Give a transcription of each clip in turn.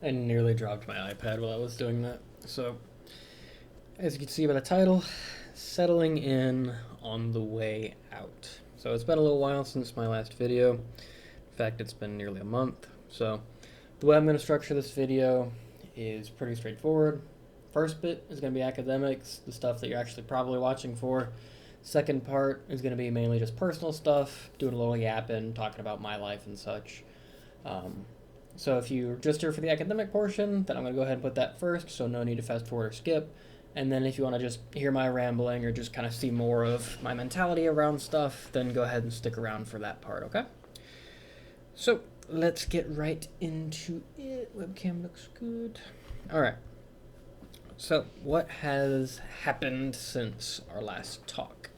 I nearly dropped my iPad while I was doing that. So, as you can see by the title, settling in on the way out. So it's been a little while since my last video. In fact, it's been nearly a month. So the way I'm going to structure this video is pretty straightforward. First bit is going to be academics, the stuff that you're actually probably watching for. Second part is going to be mainly just personal stuff, doing a little yapping, talking about my life and such. So if you're just here for the academic portion, then I'm going to go ahead and put that first, so no need to fast forward or skip. And then if you want to just hear my rambling or just kind of see more of my mentality around stuff, then go ahead and stick around for that part, okay? So let's get right into it. Webcam looks good. All right. So what has happened since our last talk?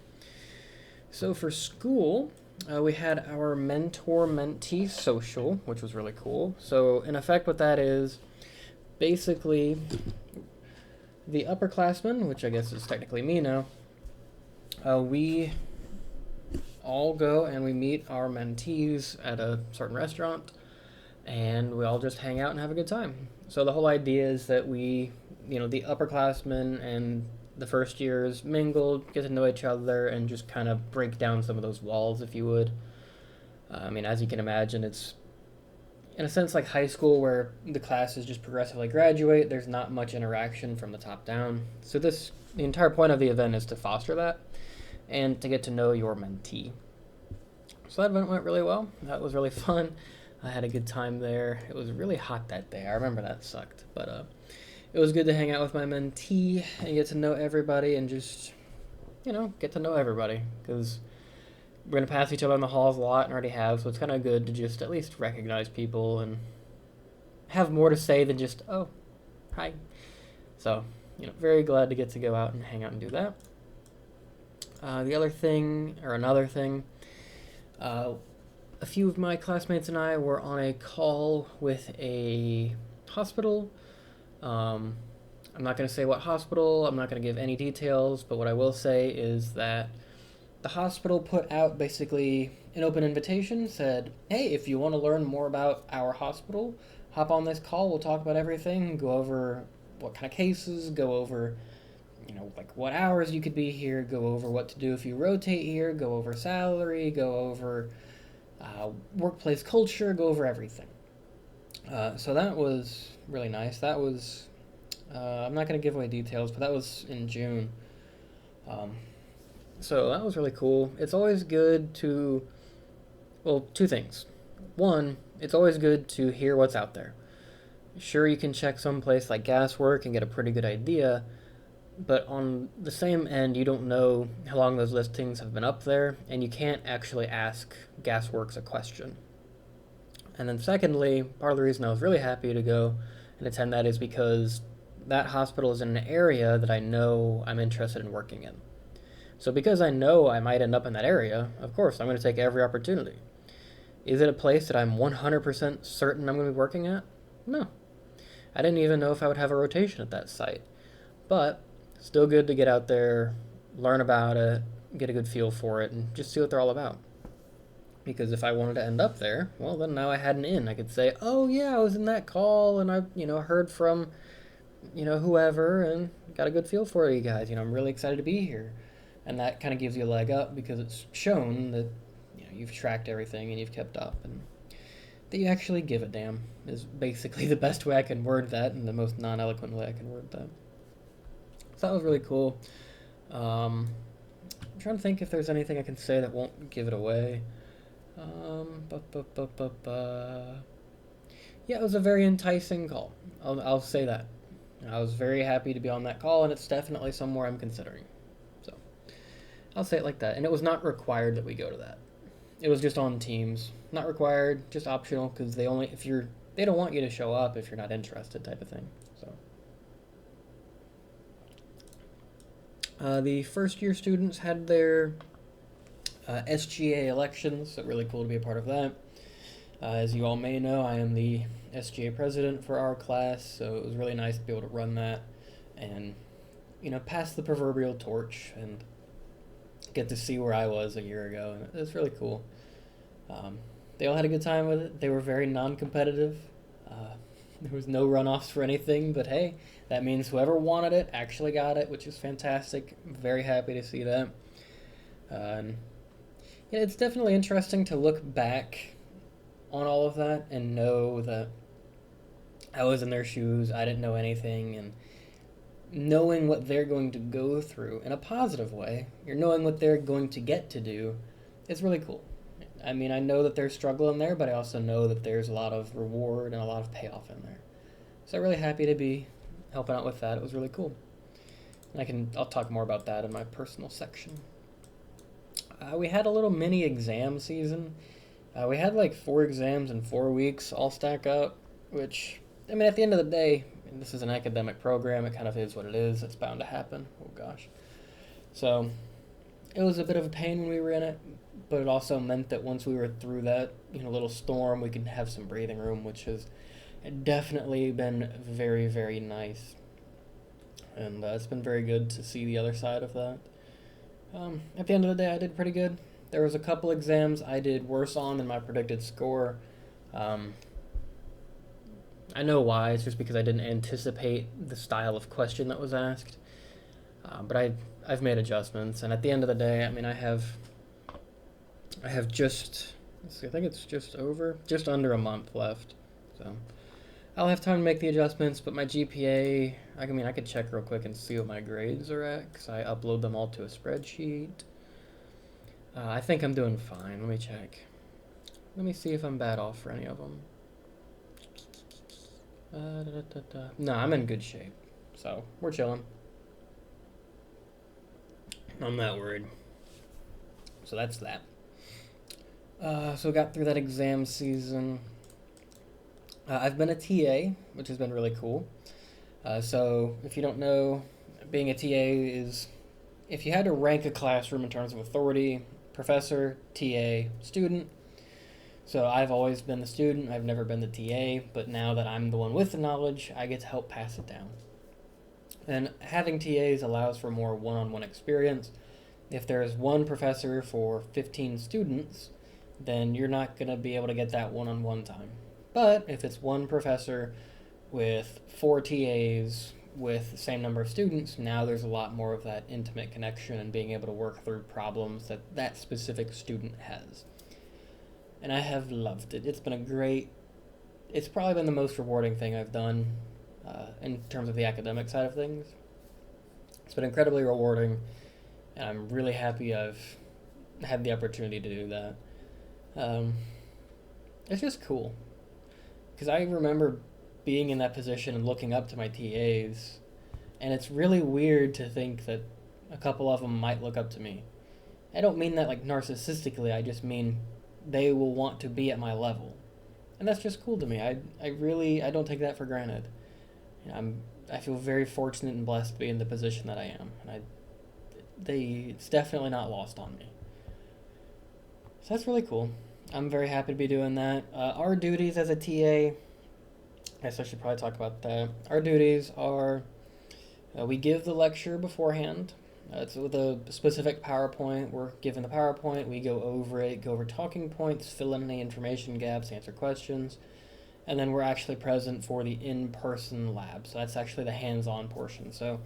So for school, we had our mentor-mentee social, which was really cool. So in effect, what that is, basically, the upperclassmen, which I guess is technically me now, we all go and we meet our mentees at a certain restaurant, and we all just hang out and have a good time. So the whole idea is that we, the upperclassmen and the first years mingle, get to know each other, and just kind of break down some of those walls, if you would. As you can imagine, it's in a sense like high school where the classes just progressively graduate. There's not much interaction from the top down. So the entire point of the event is to foster that and to get to know your mentee. So that event went really well. That was really fun. I had a good time there. It was really hot that day. I remember that sucked, but it was good to hang out with my mentee and get to know everybody and just, get to know everybody, because we're going to pass each other in the halls a lot and already have, so it's kind of good to just at least recognize people and have more to say than just, oh, hi. So, very glad to get to go out and hang out and do that. Another thing, a few of my classmates and I were on a call with a hospital. I'm not going to say what hospital, I'm not going to give any details, but what I will say is that the hospital put out basically an open invitation, said, hey, if you want to learn more about our hospital, hop on this call, we'll talk about everything, go over what kind of cases, go over, like what hours you could be here, go over what to do if you rotate here, go over salary, go over workplace culture, go over everything. So that was really nice. That was, I'm not going to give away details, but that was in June. So that was really cool. It's always good to, well, two things. One, it's always good to hear what's out there. Sure, you can check someplace like Gaswork and get a pretty good idea, but on the same end, you don't know how long those listings have been up there, and you can't actually ask Gasworks a question. And then secondly, part of the reason I was really happy to go and attend that is because that hospital is in an area that I know I'm interested in working in. So because I know I might end up in that area, of course, I'm going to take every opportunity. Is it a place that I'm 100% certain I'm going to be working at? No. I didn't even know if I would have a rotation at that site. But still good to get out there, learn about it, get a good feel for it, and just see what they're all about. Because if I wanted to end up there, well, then now I had an in. I could say, oh yeah, I was in that call, and I, heard from, whoever, and got a good feel for you guys. I'm really excited to be here. And that kind of gives you a leg up because it's shown that, you've tracked everything and you've kept up, and that you actually give a damn is basically the best way I can word that, and the most non-eloquent way I can word that. So that was really cool. I'm trying to think if there's anything I can say that won't give it away. Yeah, it was a very enticing call. I'll say that. I was very happy to be on that call, and it's definitely somewhere I'm considering. So I'll say it like that. And it was not required that we go to that. It was just on Teams. Not required, just optional, because they don't want you to show up if you're not interested, type of thing. So the first year students had their SGA elections, so really cool to be a part of that. As you all may know, I am the SGA president for our class, so it was really nice to be able to run that and, pass the proverbial torch and get to see where I was a year ago. And it was really cool. They all had a good time with it. They were very non-competitive. There was no runoffs for anything, but hey, that means whoever wanted it actually got it, which is fantastic. I'm very happy to see that. And yeah, it's definitely interesting to look back on all of that and know that I was in their shoes, I didn't know anything, and knowing what they're going to go through in a positive way, you're knowing what they're going to get to do, is really cool. I mean, I know that there's struggle in there, but I also know that there's a lot of reward and a lot of payoff in there. So I'm really happy to be helping out with that. It was really cool. And I'll talk more about that in my personal section. We had a little mini exam season. We had like 4 exams in 4 weeks all stack up, which, I mean, at the end of the day, this is an academic program. It kind of is what it is. It's bound to happen. Oh gosh. So it was a bit of a pain when we were in it, but it also meant that once we were through that, little storm, we could have some breathing room, which has definitely been very, very nice. And it's been very good to see the other side of that. At the end of the day, I did pretty good. There was a couple exams I did worse on than my predicted score. I know why. It's just because I didn't anticipate the style of question that was asked. But I've made adjustments, and at the end of the day, I mean, I have just, let's see, I think it's just under a month left. So I'll have time to make the adjustments, but my GPA, I could check real quick and see what my grades are at, because I upload them all to a spreadsheet. I think I'm doing fine. Let me check. Let me see if I'm bad off for any of them. No, I'm in good shape. So, we're chilling. I'm not worried. So that's that. So got through that exam season. I've been a TA, which has been really cool. So if you don't know, being a TA is, if you had to rank a classroom in terms of authority, professor, TA, student. So I've always been the student, I've never been the TA, but now that I'm the one with the knowledge, I get to help pass it down. And having TAs allows for more one-on-one experience. If there's one professor for 15 students, then you're not going to be able to get that one-on-one time. But if it's one professor with 4 TAs with the same number of students, now there's a lot more of that intimate connection and being able to work through problems that that specific student has. And I have loved it. It's probably been the most rewarding thing I've done in terms of the academic side of things. It's been incredibly rewarding, and I'm really happy I've had the opportunity to do that. It's just cool, because I remember being in that position and looking up to my TAs, and it's really weird to think that a couple of them might look up to me. I don't mean that like narcissistically, I just mean they will want to be at my level. And that's just cool to me. I don't take that for granted. I feel very fortunate and blessed to be in the position that I am, and it's definitely not lost on me. So that's really cool. I'm very happy to be doing that. Our duties as a TA, I guess I should probably talk about that. Our duties are, we give the lecture beforehand. It's with a specific PowerPoint. We're given the PowerPoint, we go over it, go over talking points, fill in any information gaps, answer questions, and then we're actually present for the in-person lab. So that's actually the hands-on portion. So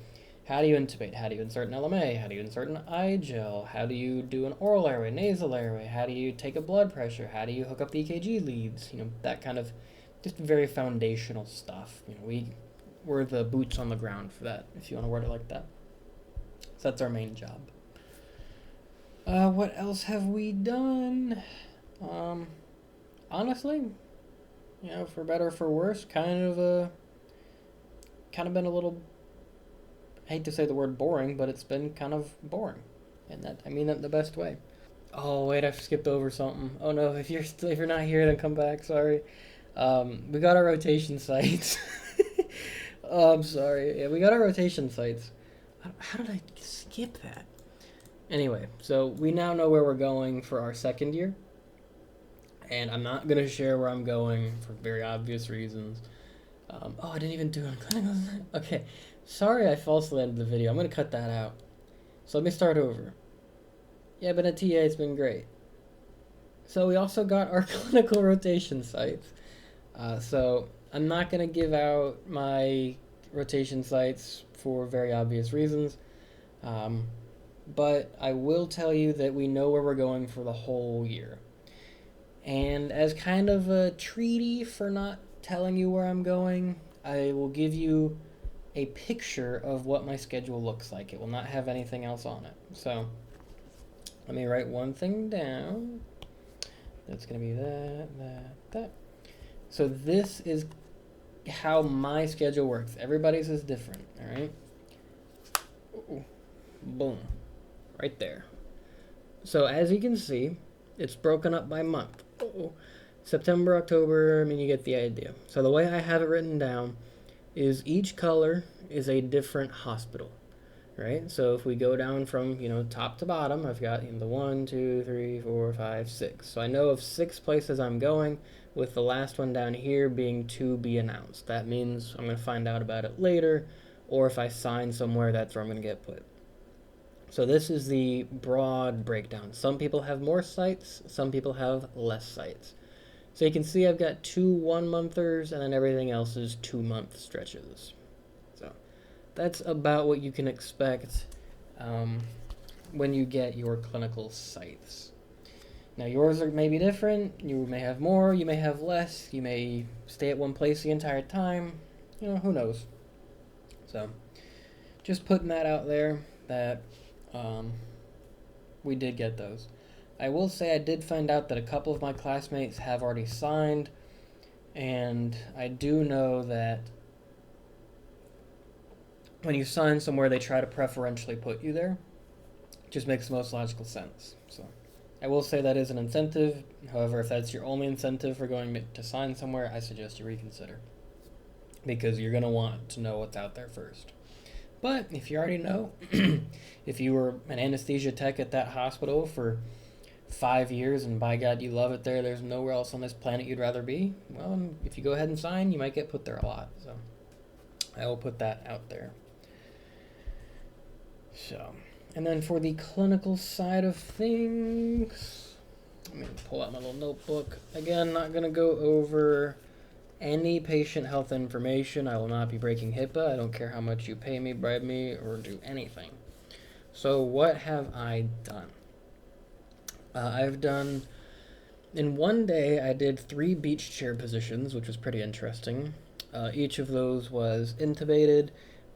how do you intubate? How do you insert an LMA? How do you insert an eye gel? How do you do an oral airway, nasal airway? How do you take a blood pressure? How do you hook up the EKG leads? That kind of just very foundational stuff. We're the boots on the ground for that, if you want to word it like that. So that's our main job. What else have we done? Honestly, for better or for worse, kind of been a little, I hate to say the word boring, but it's been kind of boring. And I mean that in the best way. Oh, wait, I've skipped over something. Oh no, if you're not here, then come back, sorry. We got our rotation sites. Oh, I'm sorry. Yeah, we got our rotation sites. How did I skip that? Anyway, so we now know where we're going for our second year. And I'm not going to share where I'm going for very obvious reasons. I didn't even do it. Okay, sorry I falsely ended the video. I'm going to cut that out. So let me start over. Yeah, but at TA it's been great. So we also got our clinical rotation sites. So I'm not going to give out my rotation sites for very obvious reasons, um, but I will tell you that we know where we're going for the whole year. And as kind of a treaty for not telling you where I'm going, I will give you a picture of what my schedule looks like. It will not have anything else on it. So let me write one thing down. That's going to be that. So this is how my schedule works. Everybody's is different, all right? Ooh. Boom. Right there. So as you can see, it's broken up by month. Uh-oh. September, October, I mean, you get the idea. So the way I have it written down is each color is a different hospital, right? So if we go down from, top to bottom, I've got the 1, 2, 3, 4, 5, 6. So I know of 6 places I'm going, with the last one down here being to be announced. That means I'm going to find out about it later, or if I sign somewhere, that's where I'm going to get put. So this is the broad breakdown. Some people have more sites, some people have less sites. So you can see I've got 2 1-monthers, and then everything else is 2-month stretches. So that's about what you can expect when you get your clinical sites. Now yours are maybe different. You may have more, you may have less, you may stay at one place the entire time. Who knows? So just putting that out there that we did get those. I will say I did find out that a couple of my classmates have already signed, and I do know that when you sign somewhere, they try to preferentially put you there. It just makes the most logical sense. So I will say that is an incentive. However, if that's your only incentive for going to sign somewhere, I suggest you reconsider, because you're going to want to know what's out there first. But if you already know, if you were an anesthesia tech at that hospital for 5 years and by God you love it there, there's nowhere else on this planet you'd rather be, well, if you go ahead and sign, you might get put there a lot. So I will put that out there. So, and then for the clinical side of things, let me pull out my little notebook. Again, not going to go over any patient health information. I will not be breaking HIPAA. I don't care how much you pay me, bribe me, or do anything. So what have I done? I've done, in one day, I did 3 beach chair positions, which was pretty interesting. Each of those was intubated.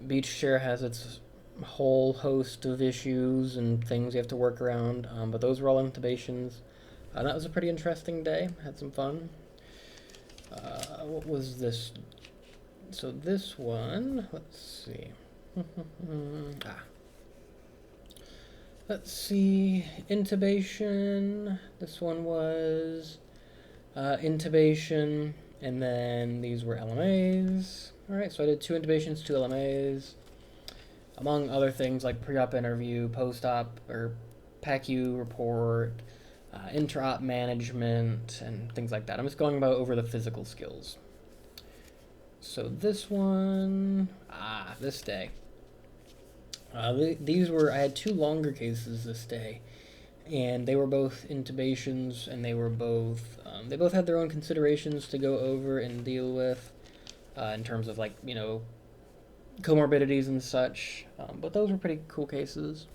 Beach chair has its whole host of issues and things you have to work around, but those were all intubations. That was a pretty interesting day. Had some fun. What was this? So this one, let's see. Let's see, intubation. This one was intubation, and then these were LMAs. All right, so I did 2 intubations, 2 LMAs, among other things like pre-op interview, post-op or PACU report, intra-op management, and things like that. I'm just going about over the physical skills. So this one, this day. These were, I had 2 longer cases this day, and they were both intubations, and they both had their own considerations to go over and deal with, in terms of comorbidities and such, but those were pretty cool cases.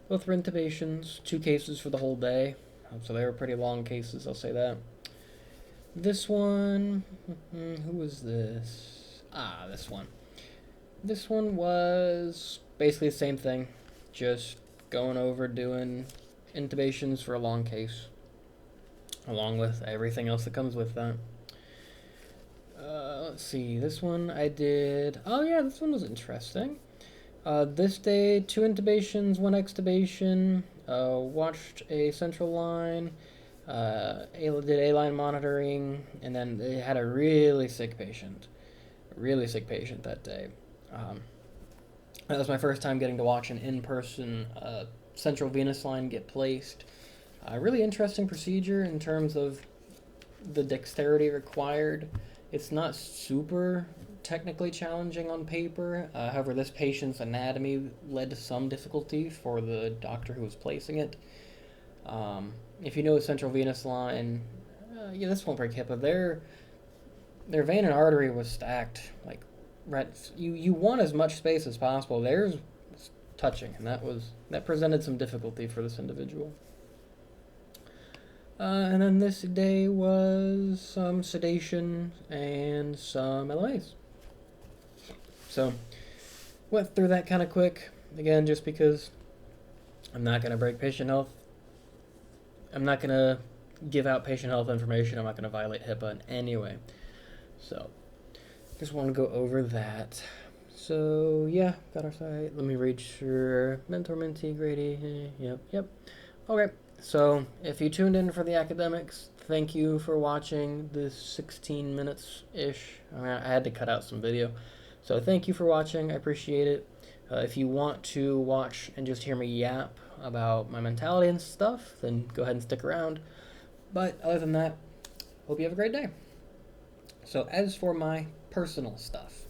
Both were intubations, 2 cases for the whole day, so they were pretty long cases, I'll say that. This one, who was this? This one. This one was basically the same thing, just going over doing intubations for a long case, along with everything else that comes with that. Let's see, this one I did, this one was interesting. This day, 2 intubations, 1 extubation, watched a central line, did A-line monitoring, and then they had a really sick patient that day. That was my first time getting to watch an in-person central venous line get placed. A really interesting procedure in terms of the dexterity required. It's not super technically challenging on paper. However, this patient's anatomy led to some difficulty for the doctor who was placing it. If you know a central venous line, this won't break HIPAA. their vein and artery was stacked. Like, right, you want as much space as possible. Theirs was touching, and that presented some difficulty for this individual. And then this day was some sedation and some LMAs. So, went through that kind of quick. Again, just because I'm not going to break patient health. I'm not going to give out patient health information. I'm not going to violate HIPAA in any way. So, just want to go over that. So, yeah, got our site. Let me read your mentor mentee Grady. Yep. Okay, so if you tuned in for the academics, thank you for watching this 16 minutes-ish. I had to cut out some video. So thank you for watching. I appreciate it. If you want to watch and just hear me yap about my mentality and stuff, then go ahead and stick around. But other than that, hope you have a great day. So as for my personal stuff,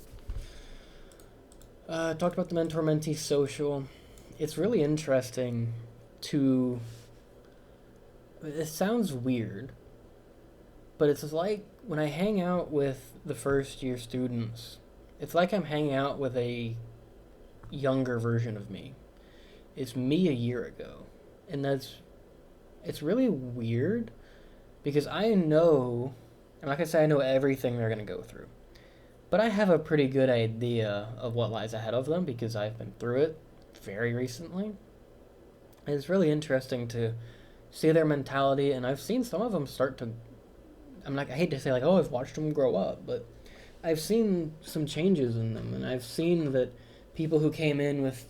talked about the mentor-mentee social. It's really interesting to... It sounds weird, but it's like when I hang out with the first year students, it's like I'm hanging out with a younger version of me. It's me a year ago. And it's really weird because I know, I'm not going to say I know everything they're going to go through, but I have a pretty good idea of what lies ahead of them because I've been through it very recently. And it's really interesting to see their mentality, and I've seen some of them start to, I hate to say like, oh, I've watched them grow up, but I've seen some changes in them, and I've seen that people who came in with,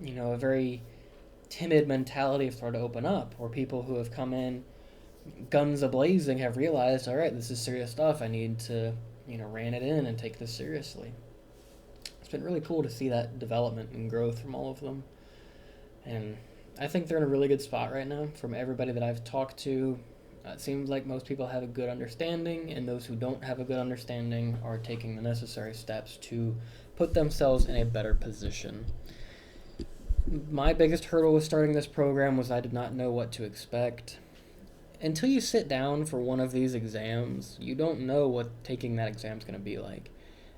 a very timid mentality have started to open up, or people who have come in guns a-blazing have realized, all right, this is serious stuff, I need to, rein it in and take this seriously. It's been really cool to see that development and growth from all of them, and I think they're in a really good spot right now. From everybody that I've talked to, it seems like most people have a good understanding, and those who don't have a good understanding are taking the necessary steps to put themselves in a better position. My biggest hurdle with starting this program was I did not know what to expect. Until you sit down for one of these exams, you don't know what taking that exam is going to be like.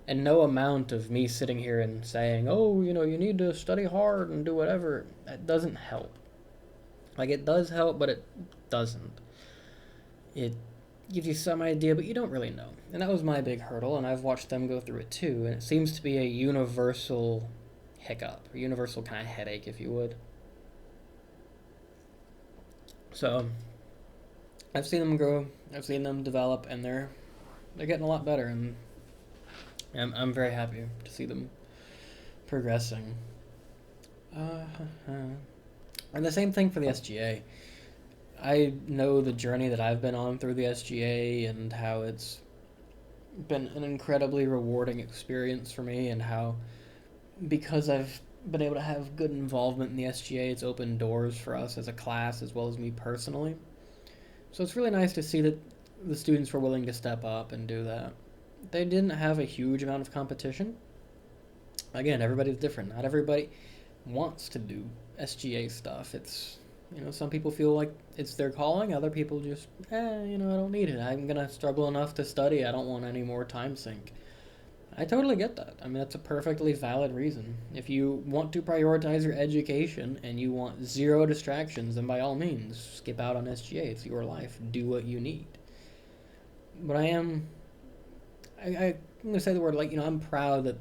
And no amount of me sitting here and saying, oh, you need to study hard and do whatever, that doesn't help. Like, it does help, but it doesn't. It gives you some idea, but you don't really know. And that was my big hurdle, and I've watched them go through it too, and it seems to be a universal hiccup, a universal kind of headache, if you would. So, I've seen them grow, I've seen them develop, and they're getting a lot better, and I'm very happy to see them progressing. And the same thing for the SGA. I know the journey that I've been on through the SGA and how it's been an incredibly rewarding experience for me, and how, because I've been able to have good involvement in the SGA, it's opened doors for us as a class as well as me personally. So it's really nice to see that the students were willing to step up and do that. They didn't have a huge amount of competition. Again, everybody's different. Not everybody wants to do SGA stuff. It's, some people feel like it's their calling. Other people just, I don't need it. I'm going to struggle enough to study. I don't want any more time sink. I totally get that. I mean, that's a perfectly valid reason. If you want to prioritize your education and you want zero distractions, then by all means, skip out on SGA. It's your life. Do what you need. But I'm going to say the word, I'm proud that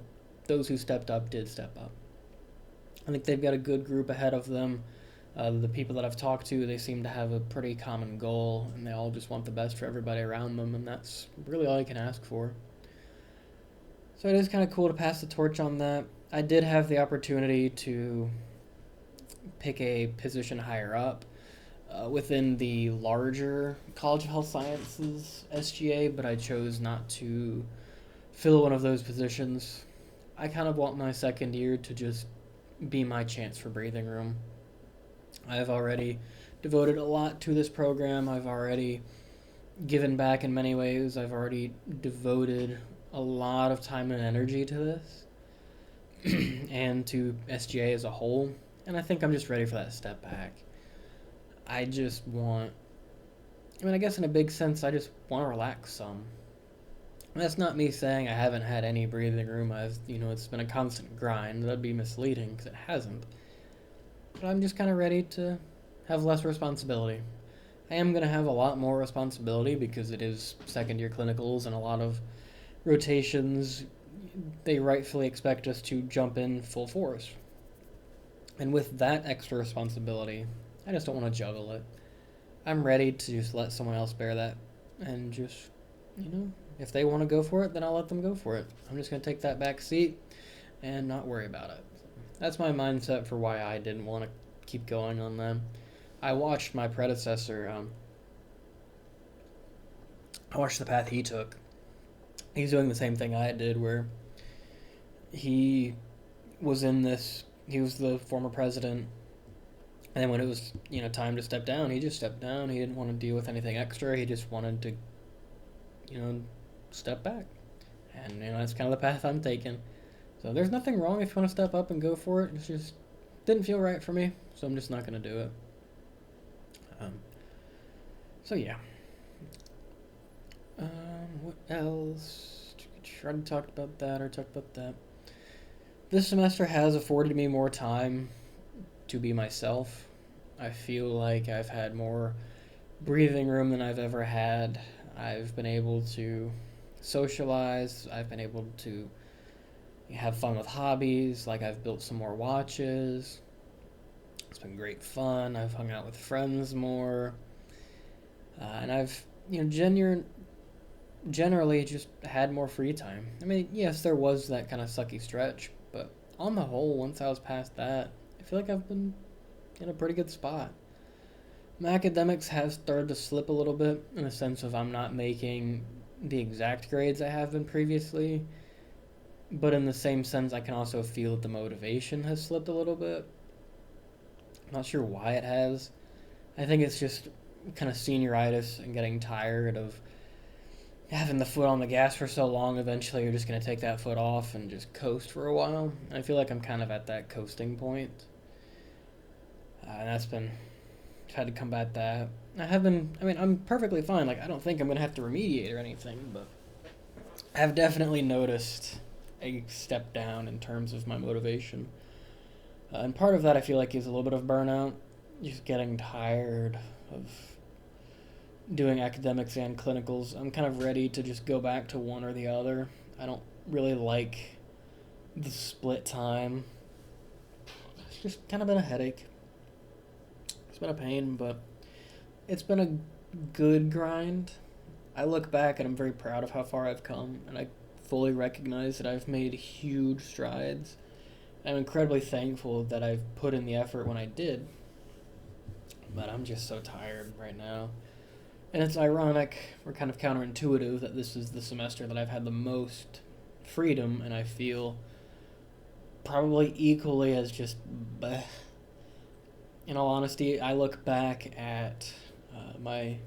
those who stepped up did step up. I think they've got a good group ahead of them. The people that I've talked to, they seem to have a pretty common goal, and they all just want the best for everybody around them, and that's really all you can ask for. So it is kind of cool to pass the torch on that. I did have the opportunity to pick a position higher up within the larger College of Health Sciences SGA, but I chose not to fill one of those positions. I kind of want my second year to just be my chance for breathing room. I've already devoted a lot to this program. I've already given back in many ways. I've already devoted a lot of time and energy to this and to SGA as a whole, and I think I'm just ready for that step back. I guess in a big sense, I just want to relax some. And that's not me saying I haven't had any breathing room. It's been a constant grind. That'd be misleading because it hasn't. But I'm just kind of ready to have less responsibility. I am going to have a lot more responsibility because it is second year clinicals and a lot of rotations. They rightfully expect us to jump in full force. And with that extra responsibility, I just don't want to juggle it. I'm ready to just let someone else bear that. And just, if they want to go for it, then I'll let them go for it. I'm just going to take that back seat and not worry about it. That's my mindset for why I didn't want to keep going on them. I watched my predecessor, I watched the path he took. He's doing the same thing I did, where he was he was the former president, and then when it was, time to step down, he just stepped down. He didn't want to deal with anything extra. He just wanted to, step back. And, that's kind of the path I'm taking. So there's nothing wrong if you want to step up and go for it. It's just didn't feel right for me, so I'm just not going to do it. So yeah. What else? Already talked about that. This semester has afforded me more time to be myself. I feel like I've had more breathing room than I've ever had. I've been able to socialize. I've been able to have fun with hobbies. Like, I've built some more watches. It's been great fun. I've hung out with friends more. And I've, generally just had more free time. I mean, yes, there was that kind of sucky stretch, but on the whole, once I was past that, I feel like I've been in a pretty good spot. My academics have started to slip a little bit in the sense of I'm not making the exact grades I have been previously, but in the same sense, I can also feel that the motivation has slipped a little bit. I'm not sure why it has. I think it's just kind of senioritis and getting tired of having the foot on the gas for so long. Eventually, you're just going to take that foot off and just coast for a while. I feel like I'm kind of at that coasting point. And I've had to combat that. I'm perfectly fine. Like, I don't think I'm going to have to remediate or anything, but I've definitely noticed a step down in terms of my motivation. And part of that I feel like is a little bit of burnout. Just getting tired of doing academics and clinicals. I'm kind of ready to just go back to one or the other. I don't really like the split time. It's just kind of been a headache. It's been a pain, but it's been a good grind. I look back and I'm very proud of how far I've come, and I fully recognize that I've made huge strides. I'm incredibly thankful that I've put in the effort when I did, but I'm just so tired right now. And it's ironic, or kind of counterintuitive, that this is the semester that I've had the most freedom, and I feel probably equally as just bleh. In all honesty, I look back at my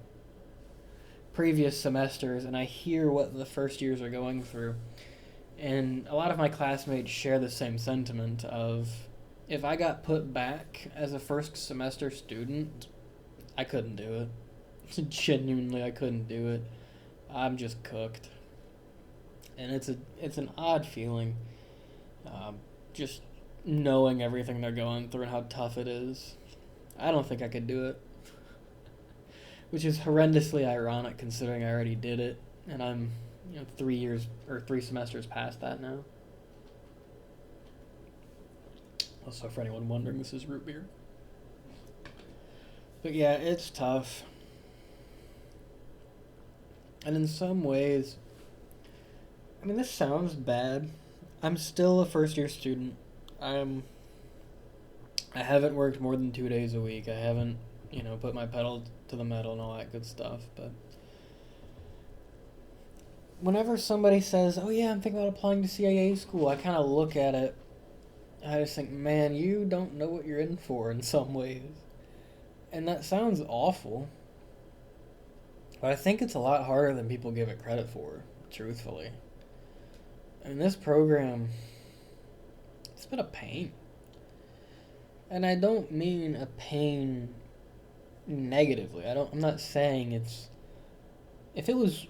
previous semesters and I hear what the first years are going through. And a lot of my classmates share the same sentiment of, if I got put back as a first semester student, I couldn't do it. Genuinely, I couldn't do it. I'm just cooked. And it's an odd feeling, just knowing everything they're going through and how tough it is. I don't think I could do it. Which is horrendously ironic considering I already did it, and I'm 3 semesters past that now. Also, for anyone wondering, this is root beer. But yeah, it's tough. And in some ways, this sounds bad. I'm still a first year student. I haven't worked more than 2 days a week. I haven't, put my pedal to the metal and all that good stuff. But whenever somebody says, oh yeah, I'm thinking about applying to CAA school, I kind of look at it. I just think, man, you don't know what you're in for in some ways. And that sounds awful. But I think it's a lot harder than people give it credit for, truthfully. This program, it's been a pain. And I don't mean a pain negatively. I'm not saying it's... If it was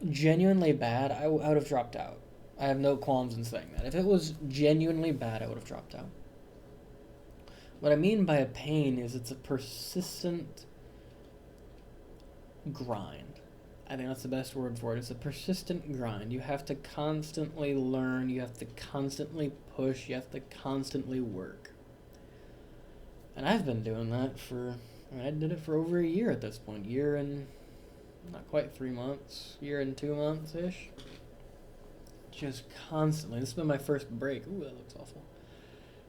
genuinely bad, I would have dropped out. I have no qualms in saying that. If it was genuinely bad, I would have dropped out. What I mean by a pain is it's a persistent grind. I think that's the best word for it. It's a persistent grind. You have to constantly learn, you have to constantly push, you have to constantly work. And I've been doing that I did it for over a year at this point. Year and not quite 3 months, year and 2 months-ish. Just constantly. This has been my first break. Ooh, that looks awful.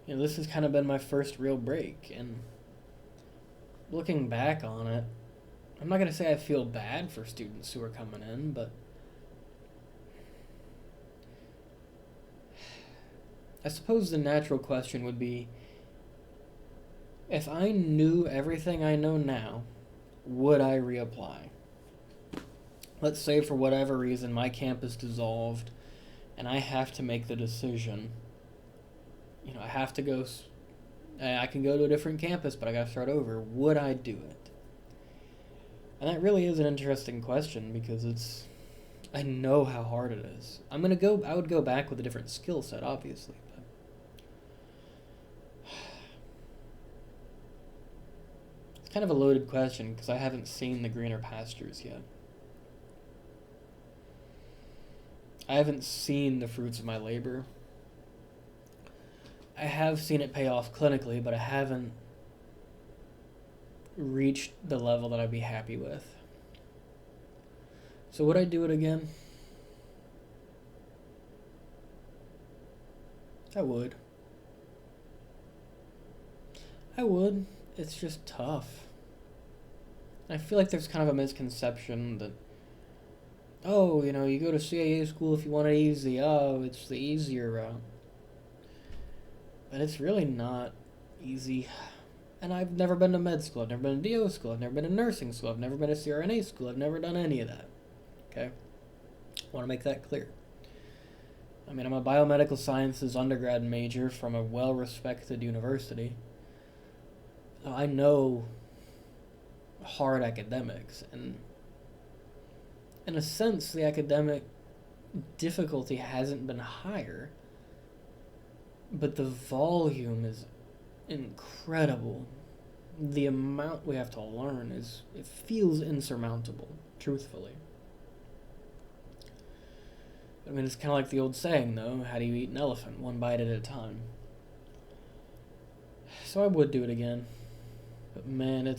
This has kind of been my first real break, and looking back on it, I'm not going to say I feel bad for students who are coming in, but I suppose the natural question would be, if I knew everything I know now, would I reapply? Let's say for whatever reason my campus dissolved and I have to make the decision. I have to go, I can go to a different campus, but I got to start over. Would I do it? And that really is an interesting question because I know how hard it is. I would go back with a different skill set, obviously. But it's kind of a loaded question because I haven't seen the greener pastures yet. I haven't seen the fruits of my labor. I have seen it pay off clinically, but I haven't reached the level that I'd be happy with. So would I do it again? I would. It's just tough. I feel like there's kind of a misconception that, oh, you go to CAA school if you want it easy. Oh, it's the easier route. But it's really not easy. And I've never been to med school. I've never been to DO school. I've never been to nursing school. I've never been to CRNA school. I've never done any of that. Okay? I want to make that clear. I'm a biomedical sciences undergrad major from a well-respected university. So I know hard academics. And in a sense, the academic difficulty hasn't been higher. But the volume is incredible. The amount we have to learn it feels insurmountable, truthfully. It's kind of like the old saying, though, how do you eat an elephant? One bite at a time. So I would do it again. But man,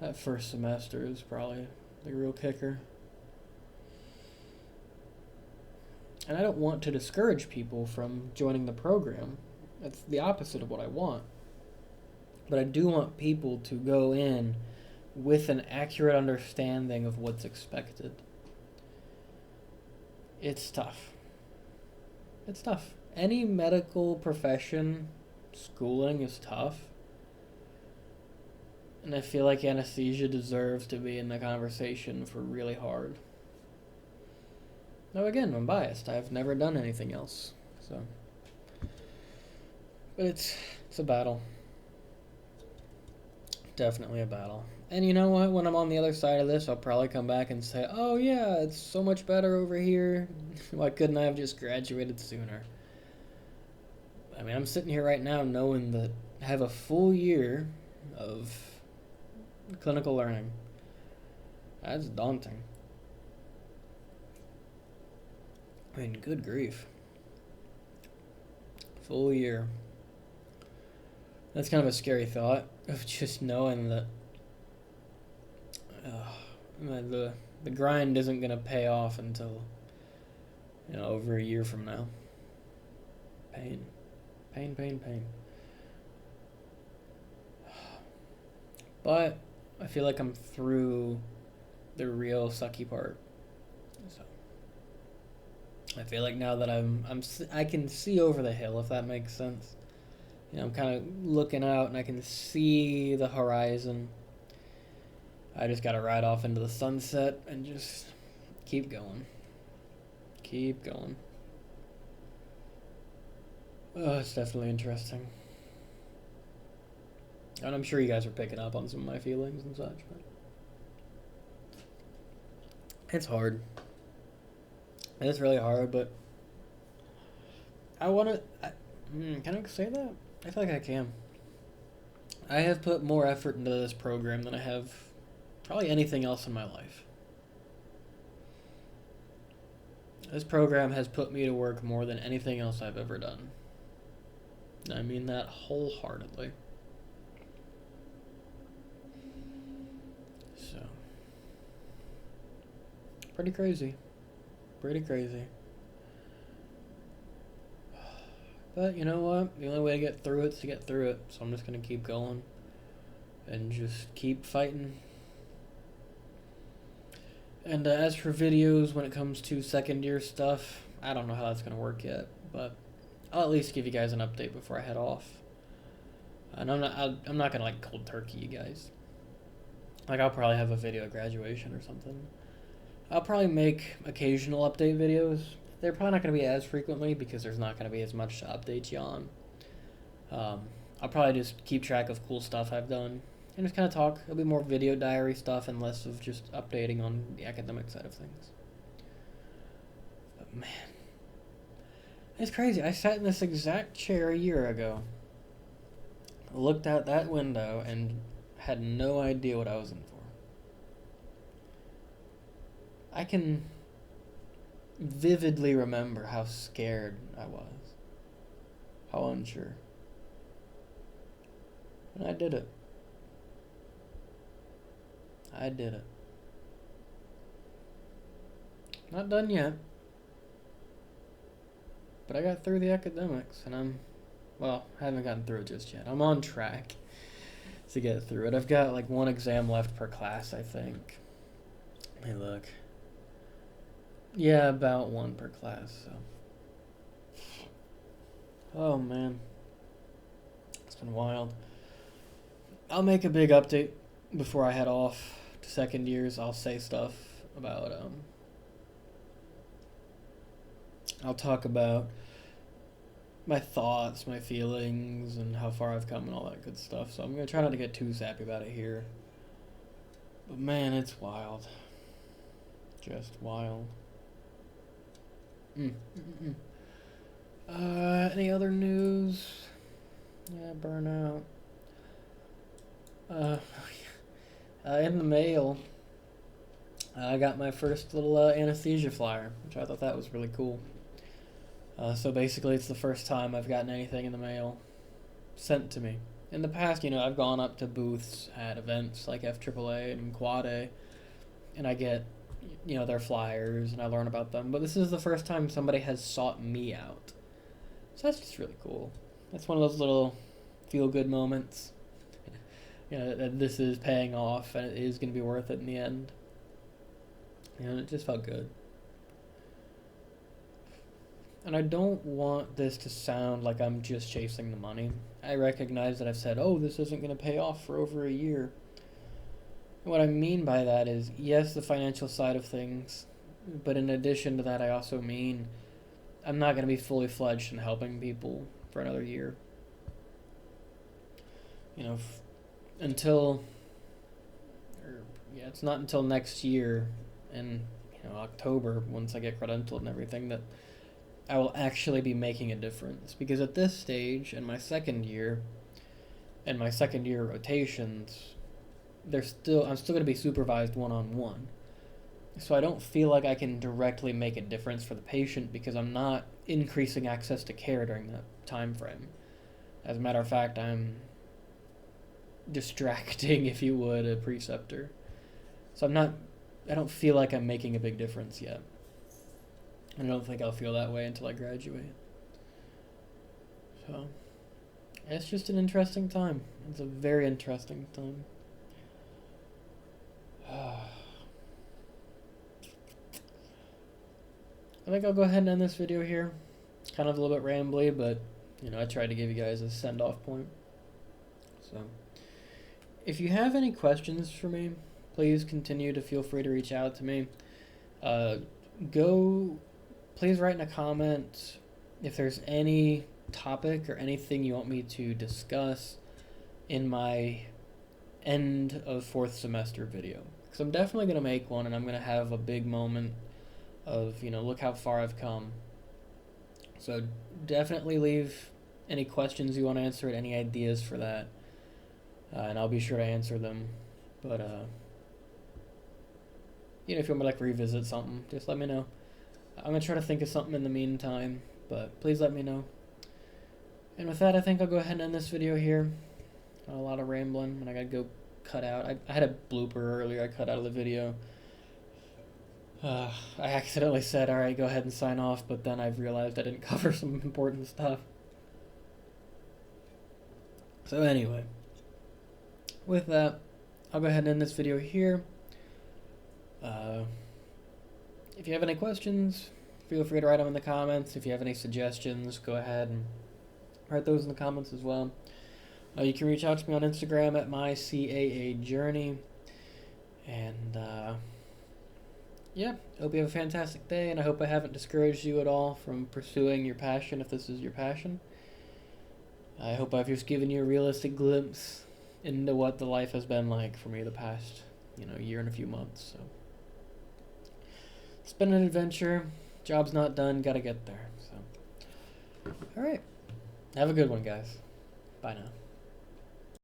that first semester is probably the real kicker. And I don't want to discourage people from joining the program. That's the opposite of what I want. But I do want people to go in with an accurate understanding of what's expected. It's tough. It's tough. Any medical profession, schooling is tough. And I feel like anesthesia deserves to be in the conversation for really hard. Now again, I'm biased. I've never done anything else. So, but it's a battle. Definitely a battle. And you know what? When I'm on the other side of this, I'll probably come back and say, oh yeah, it's so much better over here. Why couldn't I have just graduated sooner? I'm sitting here right now knowing that I have a full year of clinical learning. That's daunting. Good grief. Full year. That's kind of a scary thought of just knowing that the grind isn't going to pay off until over a year from now. Pain. But I feel like I'm through the real sucky part. So I feel like now that I can see over the hill, if that makes sense. I'm kind of looking out and I can see the horizon. I just got to ride off into the sunset and just keep going. Keep going. Oh, it's definitely interesting. And I'm sure you guys are picking up on some of my feelings and such. It's hard. It's really hard, but I want to. Can I say that? I feel like I can. I have put more effort into this program than I have probably anything else in my life. This program has put me to work more than anything else I've ever done. I mean that wholeheartedly. So, pretty crazy. Pretty crazy. But you know what? The only way to get through it is to get through it. So I'm just going to keep going and just keep fighting. And as for videos, when it comes to second year stuff, I don't know how that's going to work yet, but I'll at least give you guys an update before I head off. And I'm not going to like cold turkey you guys. Like I'll probably have a video at graduation or something. I'll probably make occasional update videos. They're probably not going to be as frequently because there's not going to be as much to update you on. I'll probably just keep track of cool stuff I've done and just kind of talk. It'll be more video diary stuff and less of just updating on the academic side of things. But man, it's crazy. I sat in this exact chair a year ago, looked out that window, and had no idea what I was in for. I can vividly remember how scared I was, how unsure. And I did it. I did it. Not done yet. But I got through the academics, and I haven't gotten through it just yet. I'm on track to get through it. I've got like one exam left per class, I think. Hey, look. Yeah, about one per class, so. Oh, man. It's been wild. I'll make a big update before I head off to second years. I'll say stuff about, I'll talk about my thoughts, my feelings, and how far I've come and all that good stuff. So I'm going to try not to get too sappy about it here. But man, it's wild. Just wild. Any other news? Yeah, burnout. In the mail, I got my first little anesthesia flyer, which I thought that was really cool. So basically, it's the first time I've gotten anything in the mail sent to me. In the past, I've gone up to booths at events like FAAA and Quad A, and I get, their flyers, and I learn about them. But this is the first time somebody has sought me out. So that's just really cool. That's one of those little feel-good moments. That this is paying off, and it is going to be worth it in the end. And it just felt good. And I don't want this to sound like I'm just chasing the money. I recognize that I've said, this isn't going to pay off for over a year. And what I mean by that is, yes, the financial side of things, but in addition to that, I also mean I'm not going to be fully fledged in helping people for another year. It's not until next year in October, once I get credentialed and everything, that I will actually be making a difference. Because at this stage, in my second year, and my second year rotations, I'm still going to be supervised one-on-one. So I don't feel like I can directly make a difference for the patient because I'm not increasing access to care during that time frame. As a matter of fact, I'm distracting, if you would, a preceptor. So I don't feel like I'm making a big difference yet. I don't think I'll feel that way until I graduate. So, it's just an interesting time. It's a very interesting time. I think I'll go ahead and end this video here. It's kind of a little bit rambly, but, I tried to give you guys a send-off point. So, if you have any questions for me, please continue to feel free to reach out to me. Please write in a comment if there's any topic or anything you want me to discuss in my end of fourth semester video. because I'm definitely going to make one, and I'm going to have a big moment of, you know, look how far I've come. So definitely leave any questions you want answered, any ideas for that, and I'll be sure to answer them. But you know, if you want me to like revisit something, just let me know. I'm gonna try to think of something in the meantime, but please let me know. And with that, I think I'll go ahead and end this video here. A lot of rambling, and I gotta go cut out. I had a blooper earlier I cut out of the video. I accidentally said, alright, go ahead and sign off, but then I realized I didn't cover some important stuff. So anyway, with that, I'll go ahead and end this video here. If you have any questions, feel free to write them in the comments. If you have any suggestions, go ahead and write those in the comments as well. You can reach out to me on Instagram at my CAA Journey. And yeah, I hope you have a fantastic day, and I hope I haven't discouraged you at all from pursuing your passion if this is your passion. I hope I've just given you a realistic glimpse into what the life has been like for me the past, you know, year and a few months. So it's been an adventure. Job's not done, gotta get there. So alright. Have a good one, guys. Bye now.